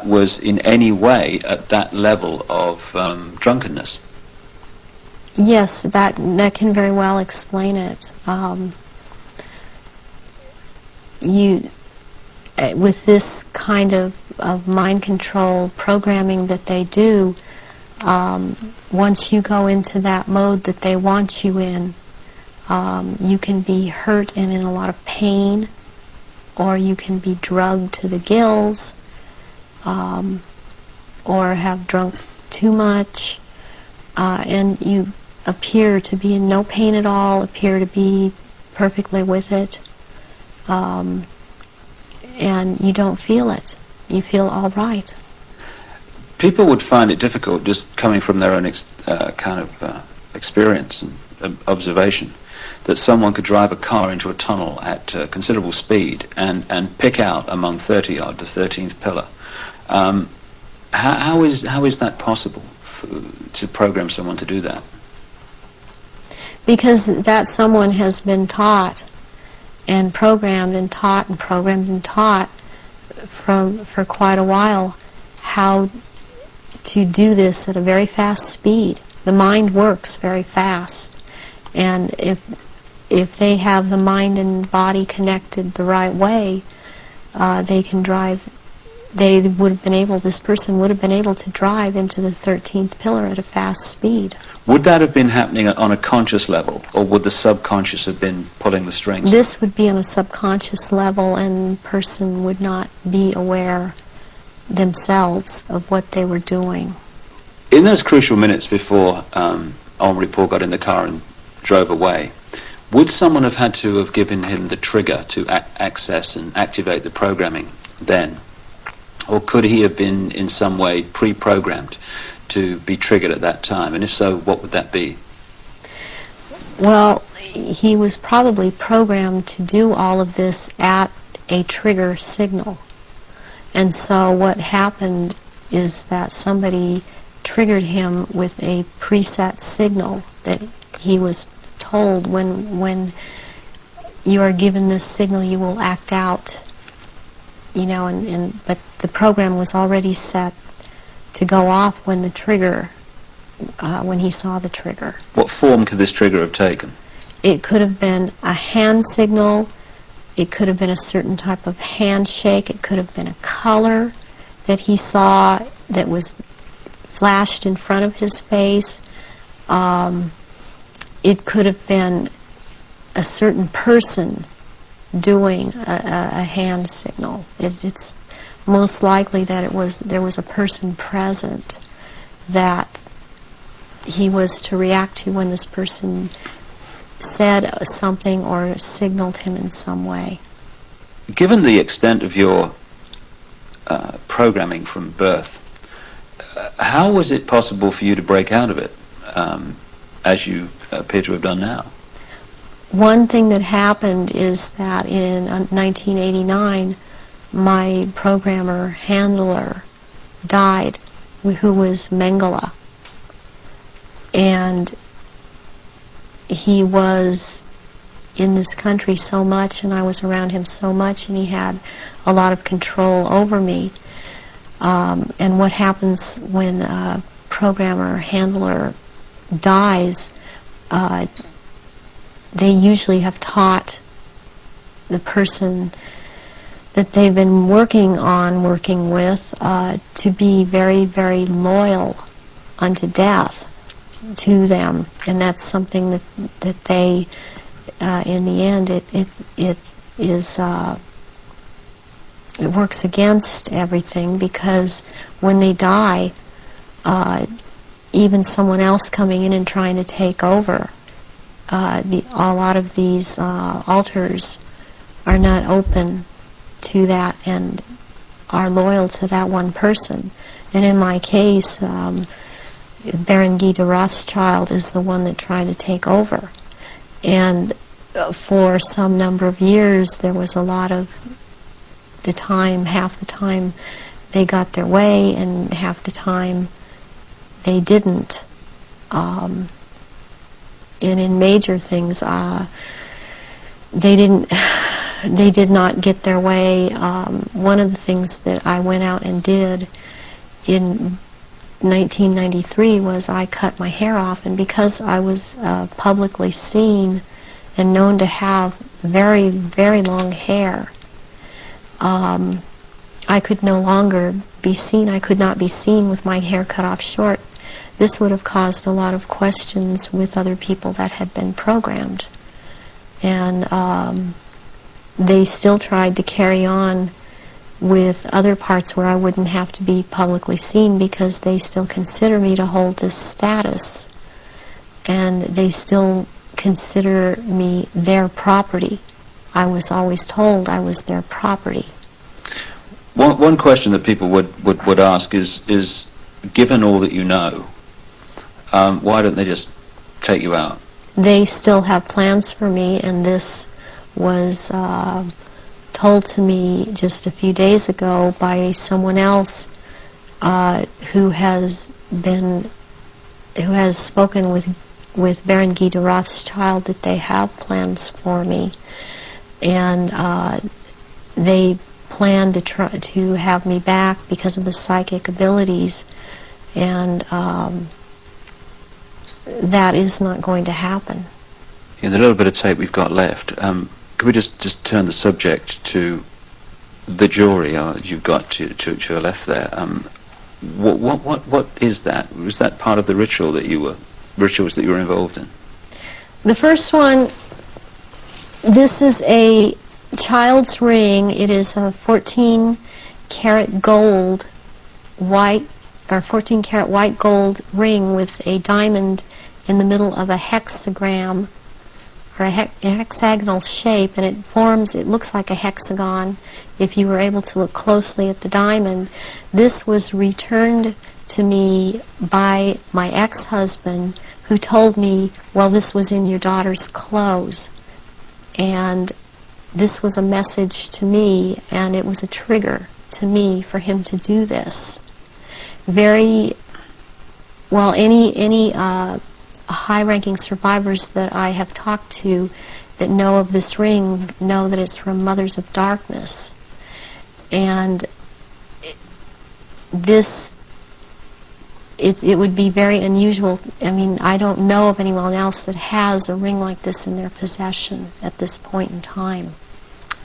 that was in any way at that level of drunkenness. Yes, that can very well explain it. With this kind of mind control programming that they do, once you go into that mode that they want you in, you can be hurt and in a lot of pain, or you can be drugged to the gills, or have drunk too much, and you appear to be in no pain at all, appear to be perfectly with it, and you don't feel it. You feel all right. People would find it difficult, just coming from their own experience and observation, that someone could drive a car into a tunnel at considerable speed and pick out among 30-odd the 13th pillar. How is that possible to program someone to do that? Because that someone has been taught and programmed and taught and programmed and taught for quite a while how to do this at a very fast speed. The mind works very fast, and if they have the mind and body connected the right way, they can drive. This person would have been able to drive into the 13th pillar at a fast speed. Would that have been happening on a conscious level, or would the subconscious have been pulling the strings? This would be on a subconscious level, and the person would not be aware themselves of what they were doing. In those crucial minutes before Henri Paul got in the car and drove away, would someone have had to have given him the trigger to access and activate the programming then? Or could he have been in some way pre-programmed to be triggered at that time? And if so, what would that be? Well, he was probably programmed to do all of this at a trigger signal. And so what happened is that somebody triggered him with a preset signal that he was told, when you are given this signal, you will act out. But the program was already set to go off when the trigger, when he saw the trigger. What form could this trigger have taken? It could have been a hand signal. It could have been a certain type of handshake. It could have been a color that he saw that was flashed in front of his face. It could have been a certain person doing a hand signal. It's most likely that there was a person present that he was to react to when this person said something or signaled him in some way. Given the extent of your programming from birth, how was it possible for you to break out of it, as you appear to have done now? One thing that happened is that in 1989, my programmer handler died, who was Mengele. And he was in this country so much, and I was around him so much, and he had a lot of control over me. And what happens when a programmer handler dies, they usually have taught the person that they've been working with, to be very, very loyal unto death to them. And that's something that they, in the end, it works against everything, because when they die, even someone else coming in and trying to take over, a lot of these altars are not open to that and are loyal to that one person. And in my case, Baron Guy de Rothschild is the one that tried to take over. And for some number of years, there was a lot of the time, half the time they got their way, and half the time they didn't. And in major things, they didn't they did not get their way. One of the things that I went out and did in 1993 was I cut my hair off, and because I was publicly seen and known to have very, very long hair, I could no longer be seen. I could not be seen with my hair cut off short. This would have caused a lot of questions with other people that had been programmed. And they still tried to carry on with other parts where I wouldn't have to be publicly seen, because they still consider me to hold this status. And they still consider me their property. I was always told I was their property. One question that people would ask is, given all that you know, why don't they just take you out? They still have plans for me, and this was told to me just a few days ago by someone else who has spoken with Baron Guy de Rothschild, that they have plans for me, and they plan to try to have me back because of the psychic abilities, and that is not going to happen. In the little bit of tape we've got left, could we just turn the subject to the jury you've got to your left there? What is that? Was that part of the rituals that you were involved in? The first one, this is a child's ring. It is a 14-karat gold white, or 14-karat white gold ring with a diamond in the middle of a hexagram, or a hexagonal shape, and it looks like a hexagon if you were able to look closely at the diamond. This was returned to me by my ex-husband, who told me, well, this was in your daughter's clothes. And this was a message to me, and it was a trigger to me for him to do this. Any high-ranking survivors that I have talked to that know of this ring know that it's from Mothers of Darkness. And it would be very unusual. I mean, I don't know of anyone else that has a ring like this in their possession at this point in time.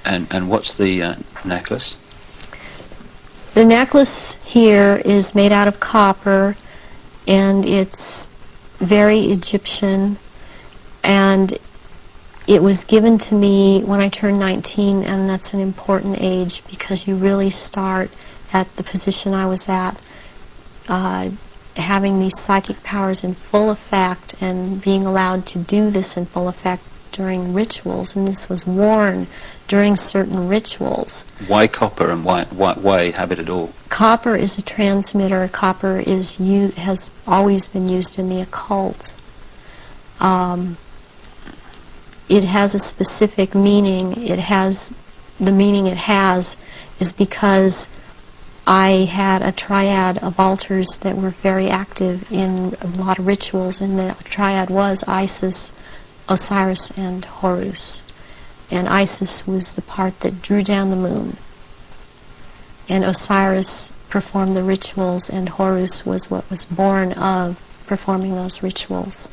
And what's the necklace? The necklace here is made out of copper, and it's very Egyptian, and it was given to me when I turned 19, and that's an important age because you really start at the position I was at, having these psychic powers in full effect and being allowed to do this in full effect during rituals, and this was worn during certain rituals. Why copper, and why have it at all? Copper is a transmitter. Copper has always been used in the occult. It has a specific meaning. The meaning it has is because I had a triad of altars that were very active in a lot of rituals, and the triad was Isis, Osiris, and Horus. And Isis was the part that drew down the moon, and Osiris performed the rituals, and Horus was what was born of performing those rituals.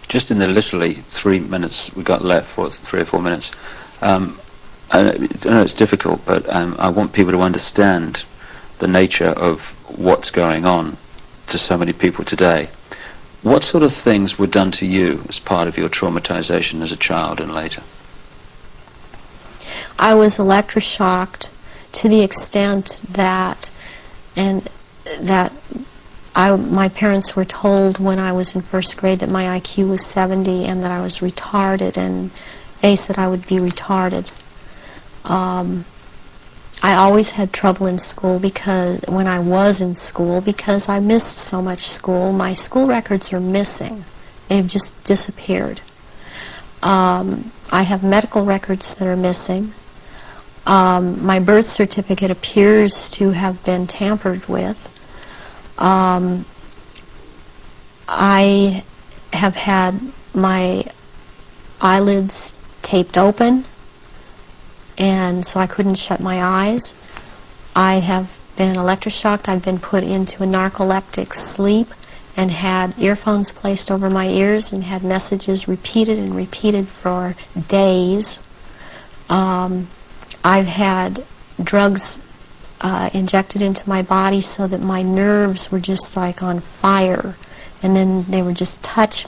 Just in the literally 3 minutes we got left, 3 or 4 minutes, I know it's difficult, but I want people to understand the nature of what's going on to so many people today. What sort of things were done to you as part of your traumatization as a child and later? I was electroshocked to the extent that my parents were told when I was in first grade that my IQ was 70 and that I was retarded, and they said I would be retarded. I always had trouble in school when I was in school because I missed so much school. My school records are missing. They've just disappeared. I have medical records that are missing. My birth certificate appears to have been tampered with. I have had my eyelids taped open. and so I couldn't shut my eyes. I have been electroshocked. I've been put into a narcoleptic sleep and had earphones placed over my ears and had messages repeated and repeated for days. I've had drugs injected into my body so that my nerves were just like on fire, and then they would just touch me.